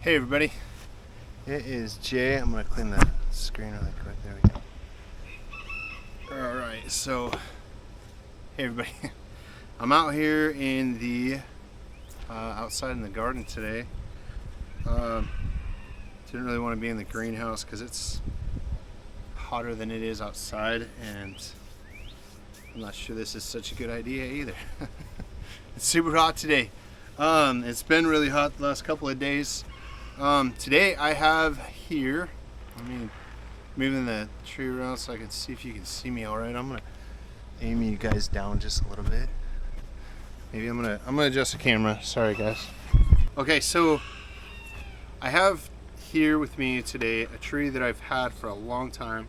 Hey everybody, it is Jay. I'm gonna clean the screen really quick. There we go. Alright, so hey everybody, I'm out here in the outside in the garden today. Didn't really want to be in the greenhouse because it's hotter than it is outside, and I'm not sure this is such a good idea either. It's super hot today. It's been really hot the last couple of days. Today I have here, moving the tree around so I can see if you can see me all right. I'm gonna aim you guys down just a little bit. Maybe I'm gonna adjust the camera. Sorry guys. Okay, so I have here with me today a tree that I've had for a long time.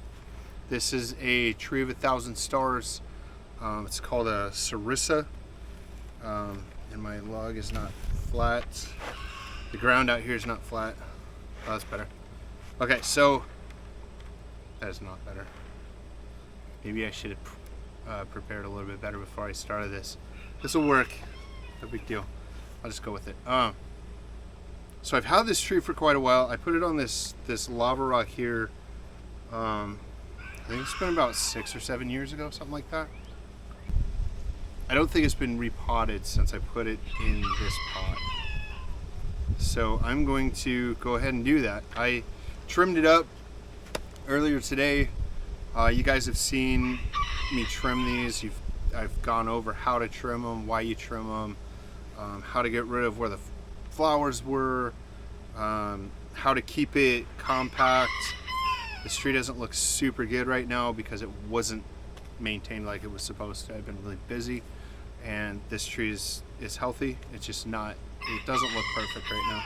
This is a tree of 1,000 stars. It's called a Sarisa, and my log is not flat. The ground out here is not flat. Oh, that's better. Okay, so that is not better. Maybe I should have prepared a little bit better before I started this. This will work. No big deal. I'll just go with it. So I've had this tree for quite a while. I put it on this lava rock here. I think it's been about 6 or 7 years ago, something like that. I don't think it's been repotted since I put it in this pot. So I'm going to go ahead and do that. I trimmed it up earlier today. You guys have seen me trim these. I've gone over how to trim them, why you trim them, how to get rid of where the flowers were, how to keep it compact. This tree doesn't look super good right now because it wasn't maintained like it was supposed to. I've been really busy, and this tree is healthy. It's just not, it doesn't look perfect right now,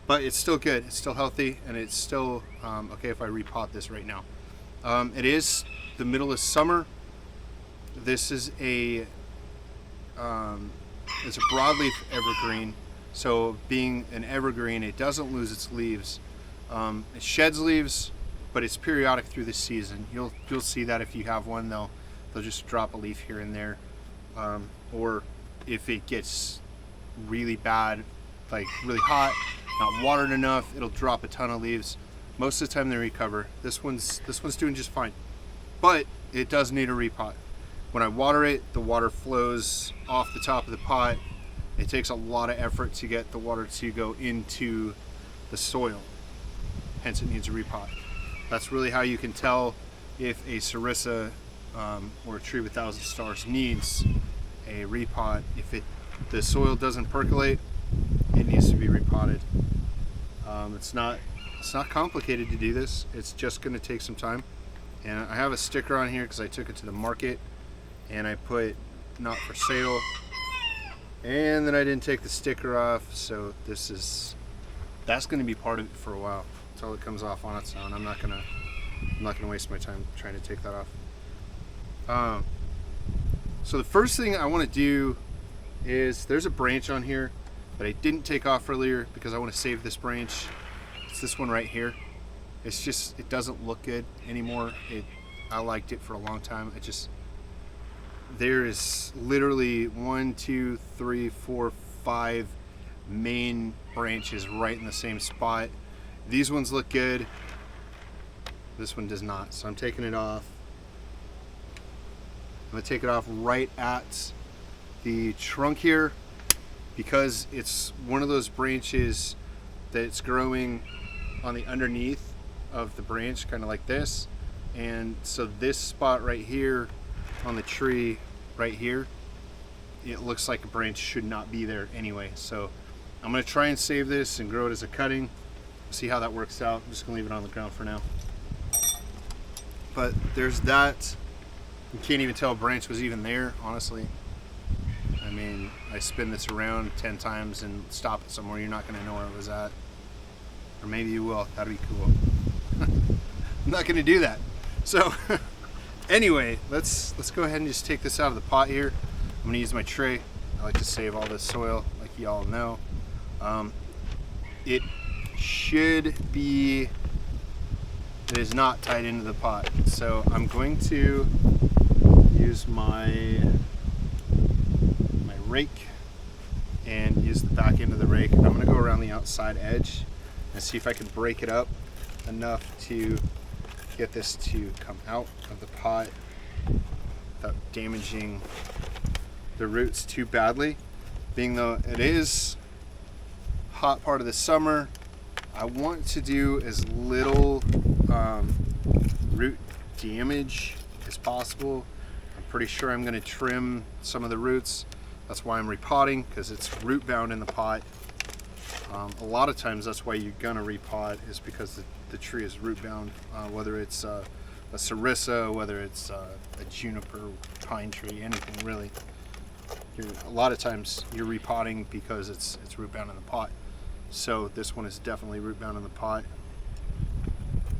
but it's still good. It's still healthy, and it's still okay if I repot this right now. It is the middle of summer. This is it's a broadleaf evergreen. So being an evergreen, it doesn't lose its leaves. It sheds leaves, but it's periodic through the season. You'll see that if you have one, they'll just drop a leaf here and there, or if it gets really bad, like really hot, not watered enough, it'll drop a ton of leaves. Most of the time they recover. This one's doing just fine, but it does need a repot. When I water it, the water flows off the top of the pot. It takes a lot of effort to get the water to go into the soil, hence it needs a repot. That's really how you can tell if a Sarisa or a tree with 1,000 stars needs a repot. If the soil doesn't percolate, it needs to be repotted. It's not complicated to do this. It's just going to take some time. And I have a sticker on here because I took it to the market and I put not for sale, and then I didn't take the sticker off, so that's going to be part of it for a while until it comes off on its own. I'm not gonna waste my time trying to take that off. So the first thing I want to do is, there's a branch on here that I didn't take off earlier because I want to save this branch. It's this one right here. It's just, it doesn't look good anymore. I liked it for a long time. There is literally 1, 2, 3, 4, 5 main branches right in the same spot. These ones look good. This one does not. So I'm taking it off. I'm going to take it off right at the trunk here because it's one of those branches that's growing on the underneath of the branch, kind of like this. And so this spot right here on the tree right here, it looks like a branch should not be there anyway. So I'm going to try and save this and grow it as a cutting. See how that works out. I'm just going to leave it on the ground for now. But there's that. You can't even tell a branch was even there, honestly. I mean, I spin this around 10 times and stop it somewhere, you're not going to know where it was at. Or maybe you will. That'd be cool. I'm not going to do that. So anyway, let's go ahead and just take this out of the pot here. I'm going to use my tray. I like to save all this soil, like you all know. It is not tied into the pot. So I'm going to use my rake and use the back end of the rake. I'm going to go around the outside edge. and see if I can break it up enough to get this to come out of the pot without damaging the roots too badly. Being though it is hot part of the summer, I want to do as little root damage as possible. I'm pretty sure I'm going to trim some of the roots. That's why I'm repotting, because it's root bound in the pot. A lot of times that's why you're going to repot, is because the tree is root bound, whether it's a Sarisa, whether it's a juniper, pine tree, anything really. A lot of times you're repotting because it's root bound in the pot. So this one is definitely root bound in the pot,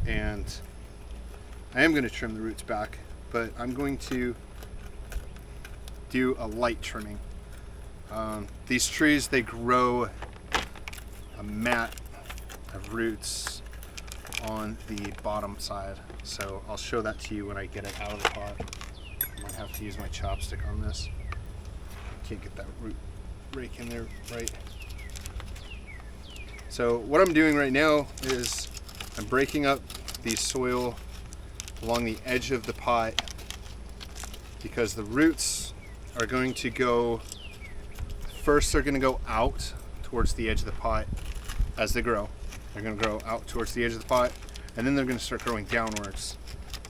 and I am going to trim the roots back, but I'm going to do a light trimming. These trees, they grow a mat of roots on the bottom side, so I'll show that to you when I get it out of the pot. I might have to use my chopstick on this. Can't get that root rake in there right. So what I'm doing right now is I'm breaking up the soil along the edge of the pot, because the roots are going to go, first they're going to go out towards the edge of the pot as they grow. They're going to grow out towards the edge of the pot, and then they're going to start growing downwards.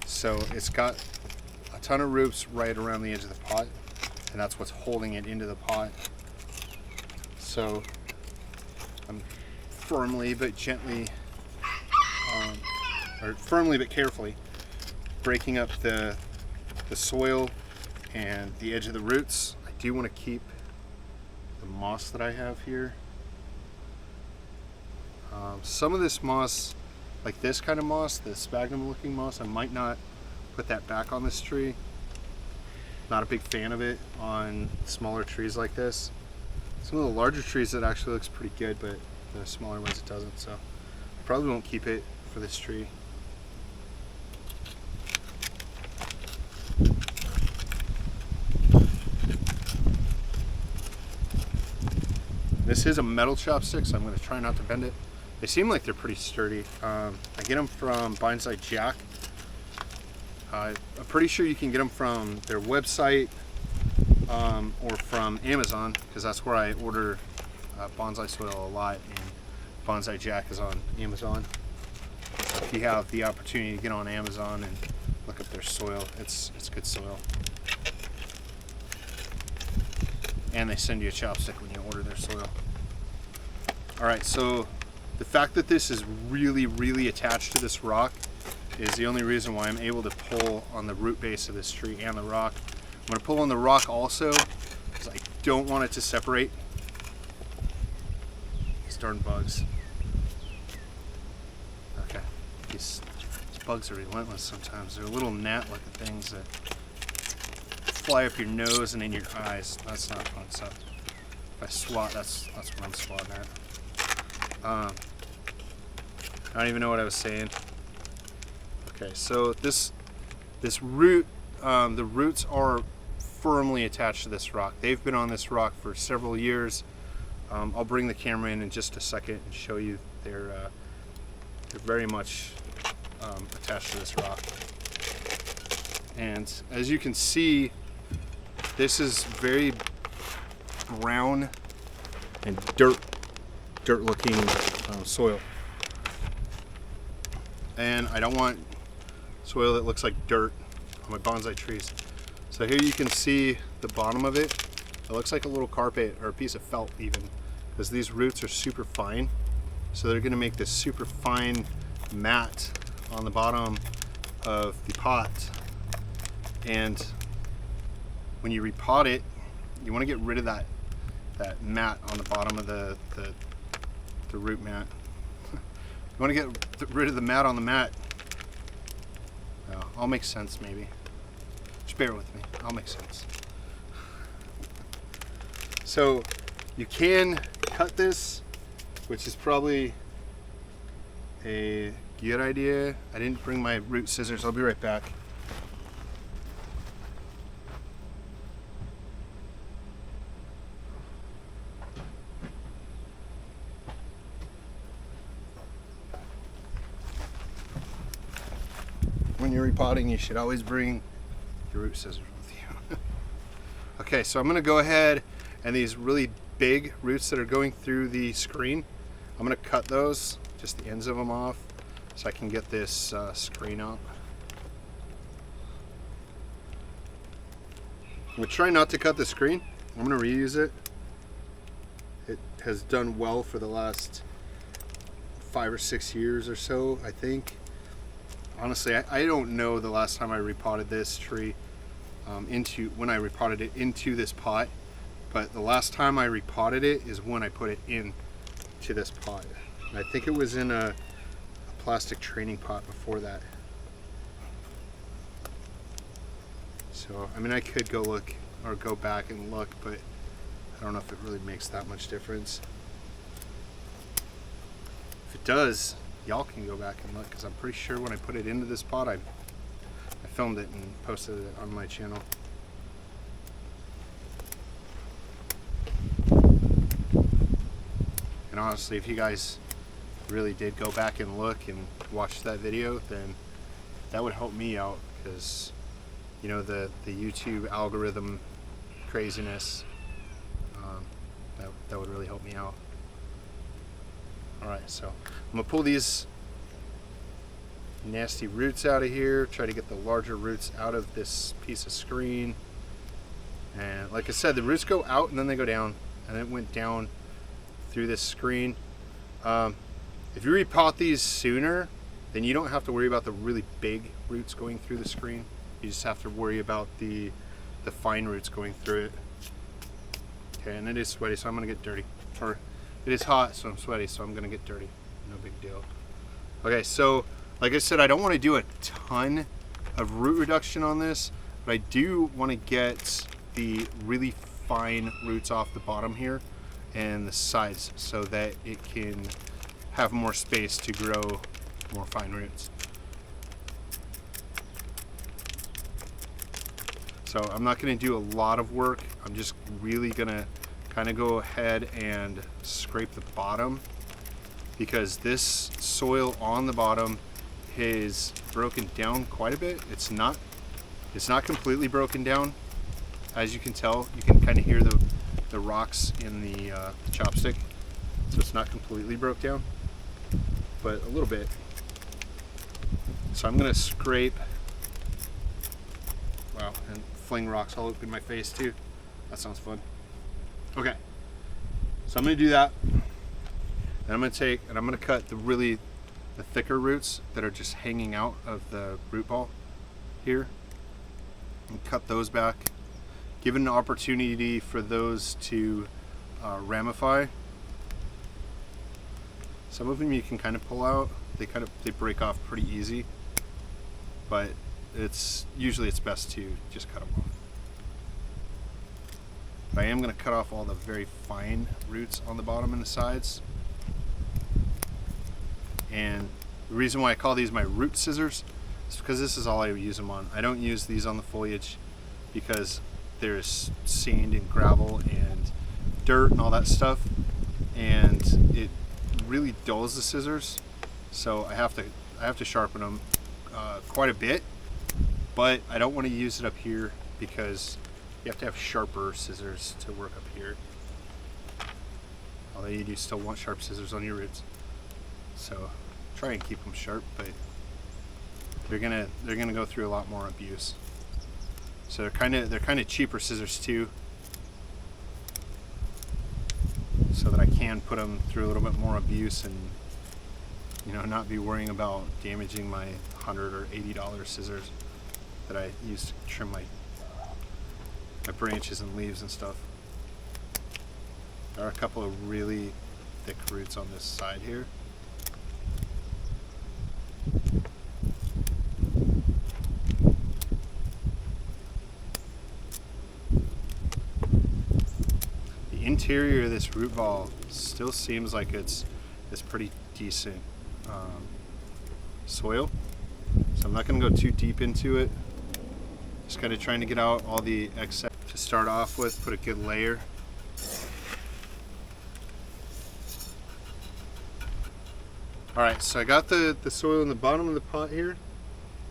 So it's got a ton of roots right around the edge of the pot, and that's what's holding it into the pot. So I'm firmly but gently, or firmly but carefully, breaking up the soil and the edge of the roots. I do want to keep the moss that I have here. Some of this moss, like this kind of moss, the sphagnum looking moss, I might not put that back on this tree. Not a big fan of it on smaller trees like this. Some of the larger trees it actually looks pretty good, but the smaller ones it doesn't, so probably won't keep it for this tree. This is a metal chopstick, so I'm going to try not to bend it. They seem like they're pretty sturdy. I get them from Bonsai Jack. I'm pretty sure you can get them from their website or from Amazon, because that's where I order bonsai soil a lot, and Bonsai Jack is on Amazon. So if you have the opportunity to get on Amazon and look up their soil, it's good soil. And they send you a chopstick when you order their soil. Alright, so the fact that this is really attached to this rock is the only reason why I'm able to pull on the root base of this tree and the rock. I'm going to pull on the rock also because I don't want it to separate. These darn bugs. Okay, these bugs are relentless sometimes. They're little gnat-looking things that fly up your nose and in your eyes. That's not fun stuff. If I swat, that's what I'm swatting at. I don't even know what I was saying. Okay, so this root, the roots are firmly attached to this rock. They've been on this rock for several years. I'll bring the camera in just a second and show you they're very much attached to this rock. And as you can see, this is very brown and dirt looking soil. And I don't want soil that looks like dirt on my bonsai trees. So here you can see the bottom of it. It looks like a little carpet or a piece of felt even, because these roots are super fine. So they're gonna make this super fine mat on the bottom of the pot. And when you repot it, you wanna get rid of that mat on the bottom of the root mat. You want to get rid of the mat on the mat. I'll make sense maybe. Just bear with me. I'll make sense. So you can cut this, which is probably a good idea. I didn't bring my root scissors. I'll be right back. you're repotting, you should always bring your root scissors with you. Okay, so I'm gonna go ahead and these really big roots that are going through the screen, I'm gonna cut those, just the ends of them off, so I can get this screen out. I'm gonna try not to cut the screen. I'm gonna reuse it. It has done well for the last 5 or 6 years or so, I think. Honestly, I don't know the last time I repotted this tree when I repotted it into this pot, but the last time I repotted it is when I put it into this pot. And I think it was in a plastic training pot before that. So, I mean, I could go look or go back and look, but I don't know if it really makes that much difference. If it does, y'all can go back and look, because I'm pretty sure when I put it into this pot, I filmed it and posted it on my channel. And honestly, if you guys really did go back and look and watch that video, then that would help me out, because you know, the YouTube algorithm craziness, that would really help me out. Alright, so I'm gonna pull these nasty roots out of here, try to get the larger roots out of this piece of screen. And like I said, the roots go out and then they go down, and it went down through this screen. If you repot these sooner, then you don't have to worry about the really big roots going through the screen. You just have to worry about the fine roots going through it. Okay, and it is sweaty, so I'm gonna get dirty. Or it is hot, so I'm sweaty, so I'm gonna get dirty. No big deal. Okay, so like I said, I don't want to do a ton of root reduction on this, but I do want to get the really fine roots off the bottom here and the sides, so that it can have more space to grow more fine roots. So I'm not going to do a lot of work. I'm just really going to kind of go ahead and scrape the bottom, because this soil on the bottom is broken down quite a bit. It's not completely broken down. As you can tell, you can kind of hear the rocks in the chopstick. So it's not completely broke down, but a little bit. So I'm going to scrape, wow, and fling rocks all up in my face too. That sounds fun. Okay, so I'm going to do that, and I'm going to cut the thicker roots that are just hanging out of the root ball here, and cut those back, give it an opportunity for those to ramify. Some of them you can kind of pull out. They break off pretty easy, but usually it's best to just cut them off. But I am going to cut off all the very fine roots on the bottom and the sides. And the reason why I call these my root scissors is because this is all I use them on. I don't use these on the foliage because there's sand and gravel and dirt and all that stuff, and it really dulls the scissors. So I have to sharpen them quite a bit, but I don't want to use it up here because you have to have sharper scissors to work up here. Although you do still want sharp scissors on your roots. So try and keep them sharp, but they're gonna go through a lot more abuse. So they're kind of cheaper scissors too, so that I can put them through a little bit more abuse and, you know, not be worrying about damaging my $100 or $80 scissors that I use to trim my branches and leaves and stuff. There are a couple of really thick roots on this side here. The interior of this root ball still seems like it's pretty decent soil, so I'm not going to go too deep into it. Just kind of trying to get out all the excess to start off with, put a good layer. Alright, so I got the soil in the bottom of the pot here.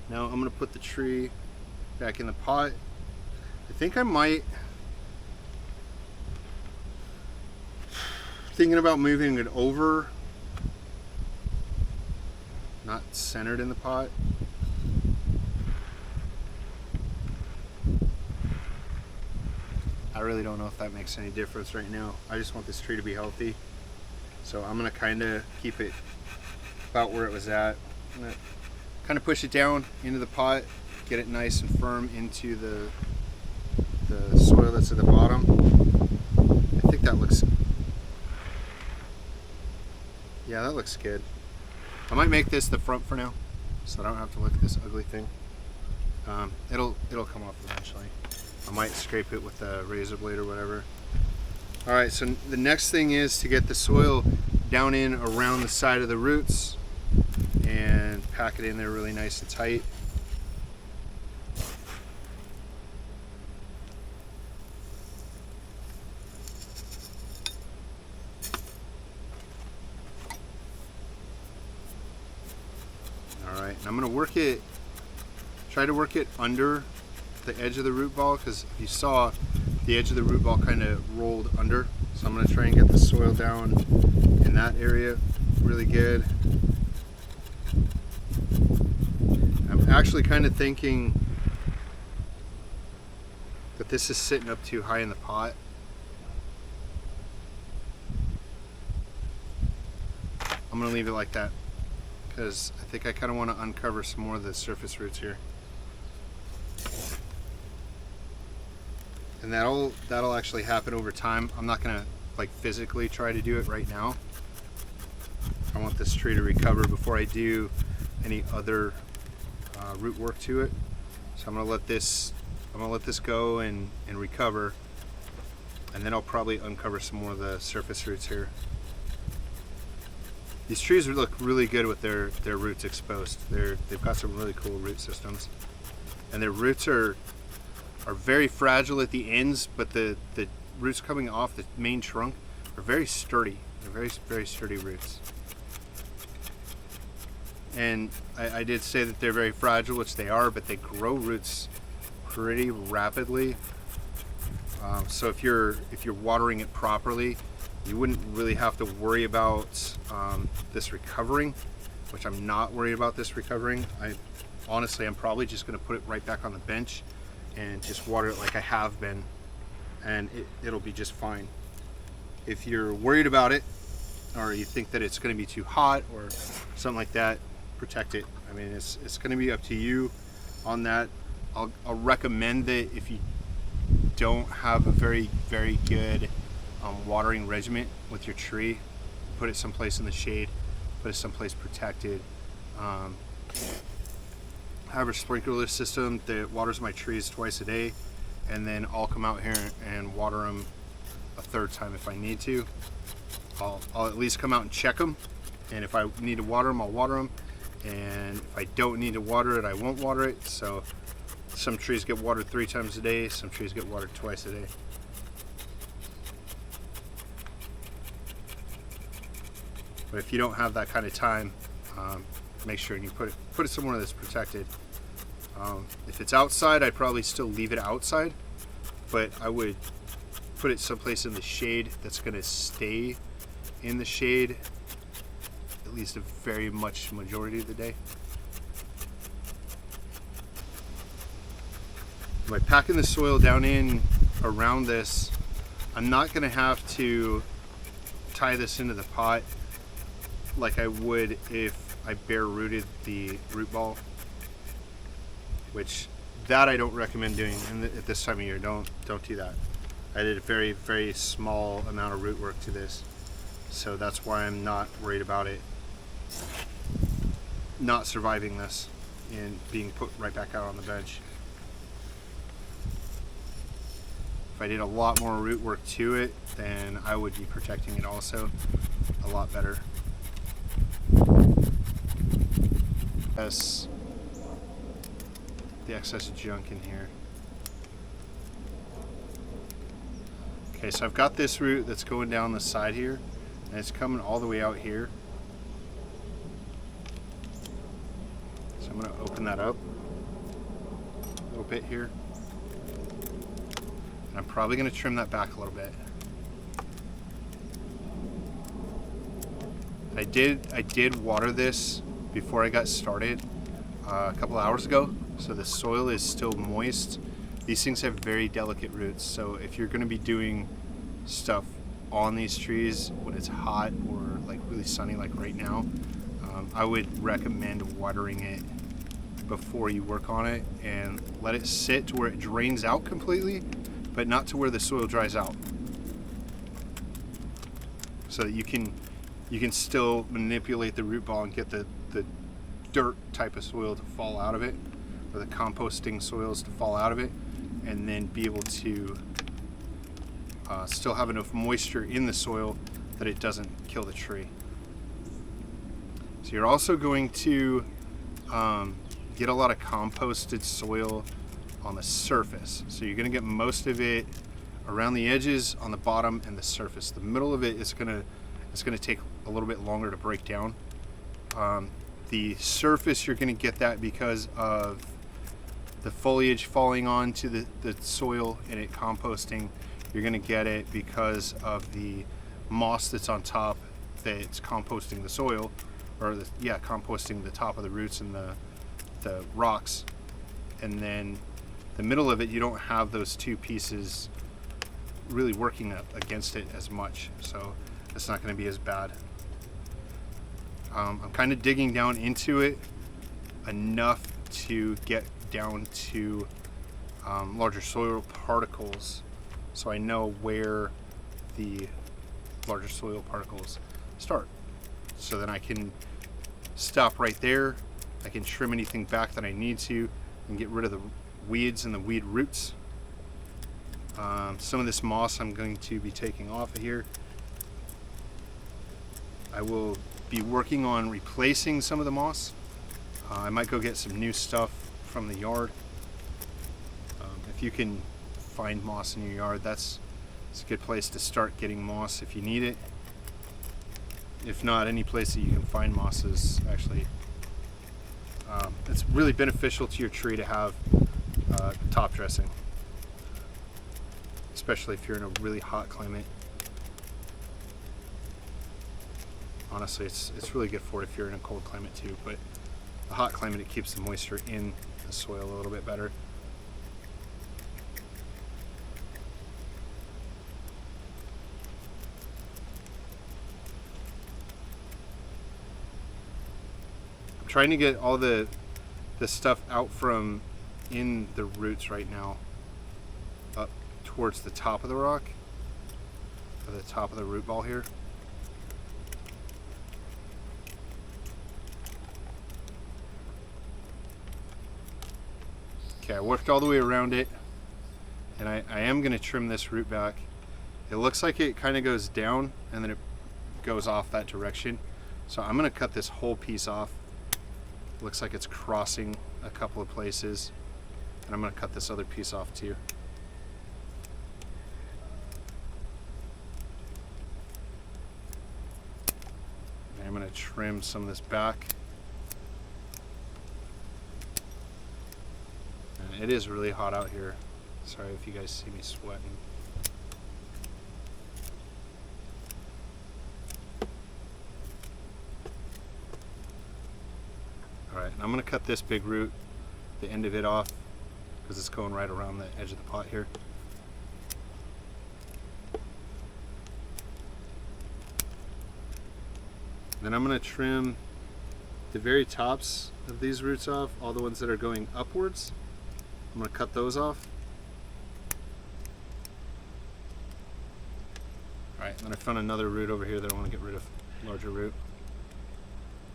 Now I'm gonna put the tree back in the pot. I think I might, thinking about moving it over, not centered in the pot. I really don't know if that makes any difference right now. I just want this tree to be healthy. So I'm gonna kind of keep it about where it was at. I'm gonna kind of push it down into the pot, get it nice and firm into the soil that's at the bottom. I think that looks, yeah, that looks good. I might make this the front for now, so I don't have to look at this ugly thing. It'll come off eventually. I might scrape it with a razor blade or whatever. All right, so the next thing is to get the soil down in around the side of the roots and pack it in there really nice and tight. All right, and I'm gonna try to work it under the edge of the root ball, because if you saw, the edge of the root ball kind of rolled under. So I'm going to try and get the soil down in that area really good. I'm actually kind of thinking that this is sitting up too high in the pot. I'm going to leave it like that, because I think I kind of want to uncover some more of the surface roots here. And that'll actually happen over time. I'm not gonna like physically try to do it right now. I want this tree to recover before I do any other root work to it. So I'm gonna let this go and recover, and then I'll probably uncover some more of the surface roots here. These trees look really good with their roots exposed. They've got some really cool root systems, and their roots are very fragile at the ends, but the roots coming off the main trunk are very sturdy. They're very sturdy roots. And I did say that they're very fragile, which they are, but they grow roots pretty rapidly. So if you're watering it properly, you wouldn't really have to worry about this recovering, which I'm not worried about this recovering. Honestly, I'm probably just going to put it right back on the bench and just water it like I have been, and it'll be just fine. If you're worried about it, or you think that it's going to be too hot or something like that, protect it. I mean, it's going to be up to you on that. I'll recommend that if you don't have a very good watering regimen with your tree, put it someplace in the shade, put it someplace protected. I have a sprinkler system that waters my trees twice a day, and then I'll come out here and water them a third time if I need to. I'll at least come out and check them, and if I need to water them, I'll water them, and if I don't need to water it, I won't water it. So some trees get watered 3 times a day, some trees get watered twice a day. But if you don't have that kind of time, make sure you put it somewhere that's protected. If it's outside, I'd probably still leave it outside, but I would put it someplace in the shade that's going to stay in the shade at least a very much majority of the day. By packing the soil down in around this, I'm not going to have to tie this into the pot like I would if I bare rooted the root ball, which that I don't recommend doing at this time of year. Don't do that. I did a very small amount of root work to this, so that's why I'm not worried about it not surviving this and being put right back out on the bench. If I did a lot more root work to it, then I would be protecting it also a lot better. Yes, the excess junk in here. Okay, so I've got this root that's going down the side here, and it's coming all the way out here. So I'm going to open that up. little bit here. And I'm probably going to trim that back a little bit. I did water this before I got started a couple hours ago, so the soil is still moist. These things have very delicate roots, so if you're going to be doing stuff on these trees when it's hot or like really sunny like right now, I would recommend watering it before you work on it and let it sit to where it drains out completely, but not to where the soil dries out, so that you can still manipulate the root ball and get the dirt type of soil to fall out of it, or the composting soils to fall out of it, and then be able to still have enough moisture in the soil that it doesn't kill the tree. So you're also going to get a lot of composted soil on the surface. So you're going to get most of it around the edges, on the bottom, and the surface. The middle of it is going to take a little bit longer to break down. The surface, you're going to get that because of the foliage falling onto the soil and it composting. You're going to get it because of the moss that's on top that's composting the soil, or composting the top of the roots and the rocks. And then the middle of it, you don't have those two pieces really working against it as much, so it's not going to be as bad. I'm kind of digging down into it enough to get down to larger soil particles, so I know where the larger soil particles start, so then I can stop right there. I can trim anything back that I need to and get rid of the weeds and the weed roots. Some of this moss I'm going to be taking off of here. I will be working on replacing some of the moss. I might go get some new stuff from the yard. If you can find moss in your yard, it's a good place to start getting moss if you need it. If not, any place that you can find moss is actually it's really beneficial to your tree to have top dressing, especially if you're in a really hot climate. Honestly, it's really good for it if you're in a cold climate too, but a hot climate, it keeps the moisture in the soil a little bit better. I'm trying to get all the stuff out from in the roots right now up towards the top of the rock, or the top of the root ball here. Okay, I worked all the way around it, and I am going to trim this root back. It looks like it kind of goes down and then it goes off that direction, so I'm going to cut this whole piece off. Looks like it's crossing a couple of places, and I'm going to cut this other piece off too. And I'm going to trim some of this back. And it is really hot out here. Sorry if you guys see me sweating. Alright, and I'm going to cut this big root, the end of it off, because it's going right around the edge of the pot here. Then I'm going to trim the very tops of these roots off, all the ones that are going upwards. I'm going to cut those off. Alright, then I found another root over here that I want to get rid of, larger root.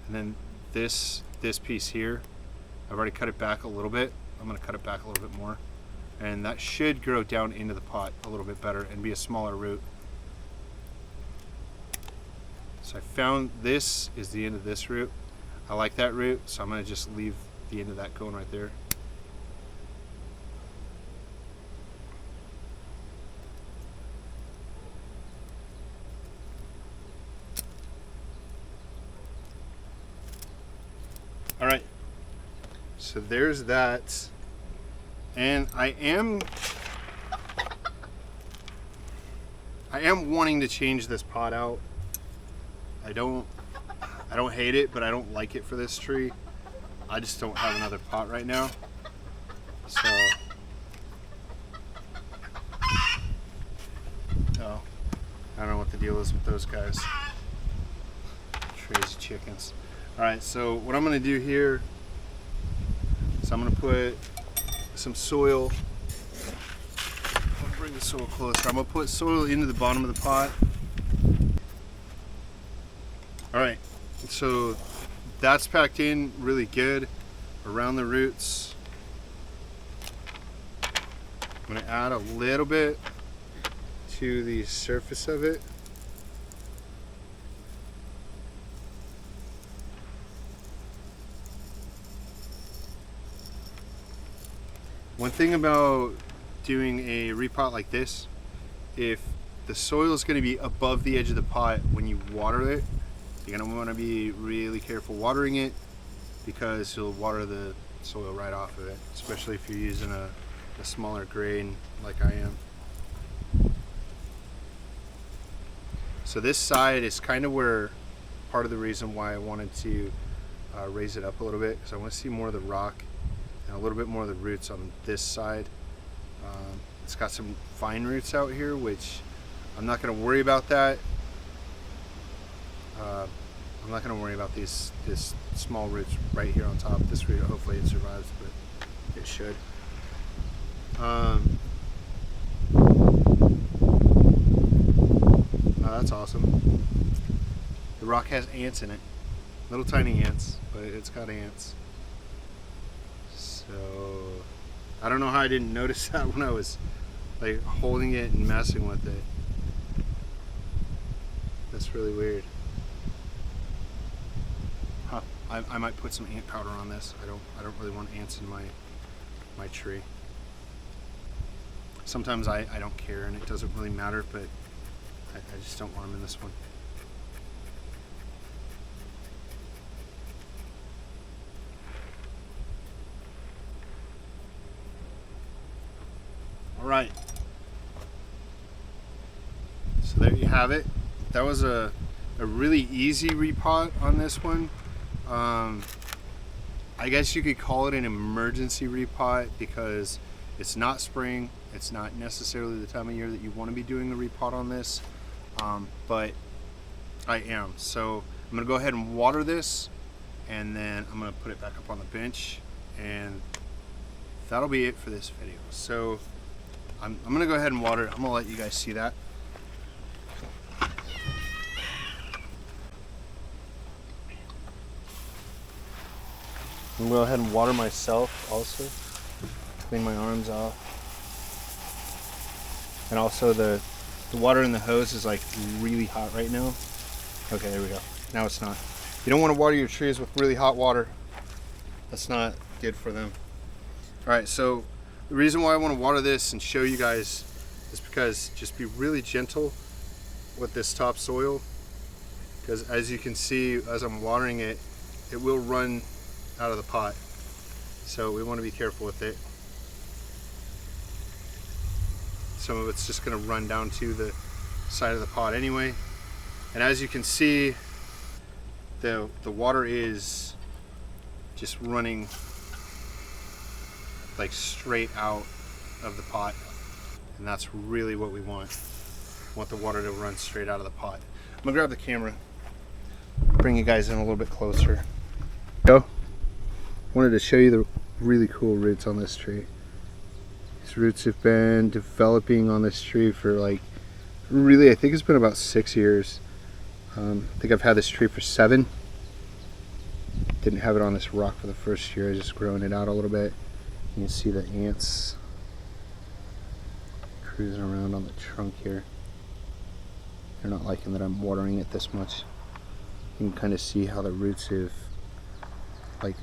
And then this piece here, I've already cut it back a little bit. I'm going to cut it back a little bit more. And that should grow down into the pot a little bit better and be a smaller root. So I found this is the end of this root. I like that root, so I'm going to just leave the end of that going right there. All right, so there's that, And I am wanting to change this pot out. I don't hate it, but I don't like it for this tree. I just don't have another pot right now. So, oh, I don't know what the deal is with those guys. Crazy chickens. All right, so what I'm gonna do here is I'm gonna put some soil. I'll bring the soil closer. I'm gonna put soil into the bottom of the pot. All right, so that's packed in really good around the roots. I'm gonna add a little bit to the surface of it. One thing about doing a repot like this, if the soil is going to be above the edge of the pot when you water it, you're going to want to be really careful watering it, because you'll water the soil right off of it, especially if you're using a smaller grain like I am. So this side is kind of where part of the reason why I wanted to raise it up a little bit, because I want to see more of the rock and a little bit more of the roots on this side. It's got some fine roots out here, which I'm not going to worry about that. I'm not going to worry about this small roots right here on top. This root, hopefully it survives, but it should. Oh, that's awesome. The rock has ants in it. Little tiny ants, but it's got ants. So I don't know how I didn't notice that when I was like holding it and messing with it. That's really weird. Huh. I might put some ant powder on this. I don't really want ants in my tree. Sometimes I don't care and it doesn't really matter, but I just don't want them in this one. All right. So there you have it. That was a really easy repot on this one. I guess you could call it an emergency repot because it's not spring. It's not necessarily the time of year that you want to be doing a repot on this, but I am. So I'm going to go ahead and water this, and then I'm going to put it back up on the bench, and that'll be it for this video. So I'm going to go ahead and water it. I'm going to let you guys see that. I'm going to go ahead and water myself also. Clean my arms off. And also the water in the hose is like really hot right now. Okay, there we go. Now it's not. You don't want to water your trees with really hot water. That's not good for them. All right, so the reason why I want to water this and show you guys is because just be really gentle with this topsoil, because as you can see, as I'm watering it, it will run out of the pot. So we want to be careful with it. Some of it's just going to run down to the side of the pot anyway. And as you can see, the water is just running like straight out of the pot, and that's really what we want. We want the water to run straight out of the pot. I'm gonna grab the camera, bring you guys in a little bit closer. Go. Wanted to show you the really cool roots on this tree. These roots have been developing on this tree for like, really, I think it's been about 6 years. I think I've had this tree for 7. Didn't have it on this rock for the first year. I was just growing it out a little bit. You can see the ants cruising around on the trunk here. They're not liking that I'm watering it this much. You can kind of see how the roots have like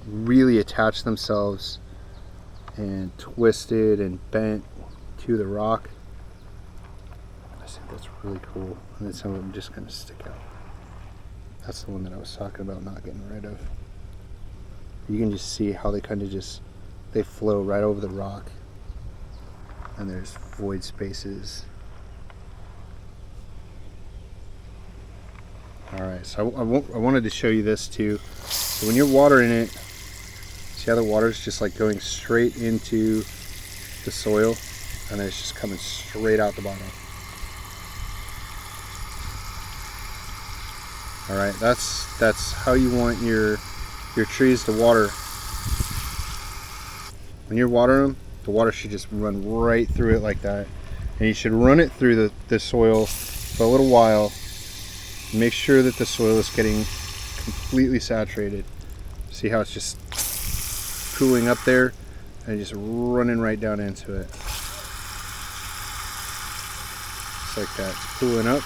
really attached themselves and twisted and bent to the rock. I think that's really cool. And then some of them just kind of stick out. That's the one that I was talking about not getting rid of. You can just see how they kind of just they flow right over the rock, and there's void spaces. Alright, so I wanted to show you this too. So when you're watering it, see how the water's just like going straight into the soil, and then it's just coming straight out the bottom. Alright, that's how you want your trees to water. When you're watering them, the water should just run right through it like that. And you should run it through the soil for a little while. Make sure that the soil is getting completely saturated. See how it's just pooling up there and just running right down into it. Just like that. It's pooling up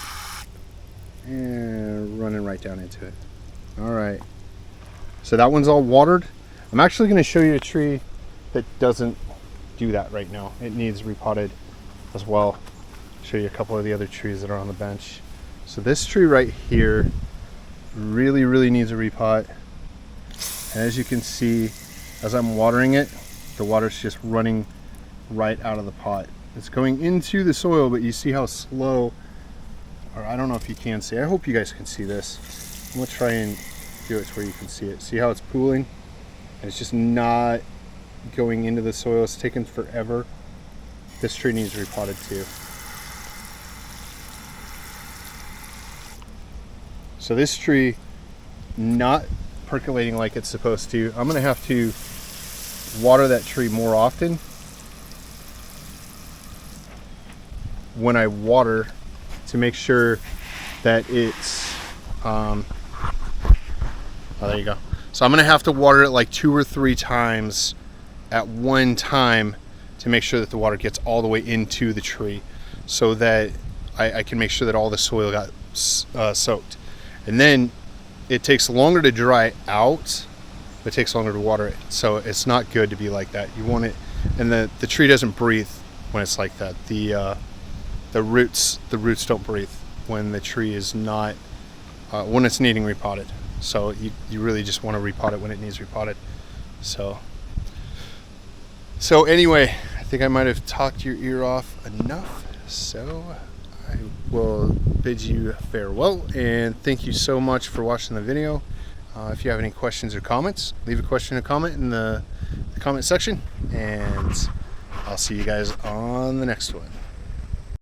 and running right down into it. Alright. So that one's all watered. I'm actually going to show you a tree that doesn't do that right now. It needs repotted as well. Show you a couple of the other trees that are on the bench. So this tree right here really needs a repot. And as you can see, as I'm watering it, the water's just running right out of the pot. It's going into the soil, but you see how slow, or I don't know if you can see. I hope you guys can see this. I'm gonna try and do it to where you can see it. See how it's pooling? And it's just not going into the soil. It's taking forever. This tree needs repotted too. So this tree not percolating like it's supposed to. I'm gonna have to water that tree more often when I water to make sure that it's oh, there you go. So I'm gonna have to water it like 2 or 3 times at one time to make sure that the water gets all the way into the tree, so that I can make sure that all the soil got soaked. And then it takes longer to dry out, but it takes longer to water it. So it's not good to be like that. You want it, and the tree doesn't breathe when it's like that. The roots don't breathe when the tree is not when it's needing repotted. So you really just want to repot it when it needs repotted. So anyway, I think I might have talked your ear off enough. So I will bid you farewell, and thank you so much for watching the video. If you have any questions or comments, leave a question or comment in the comment section, and I'll see you guys on the next one.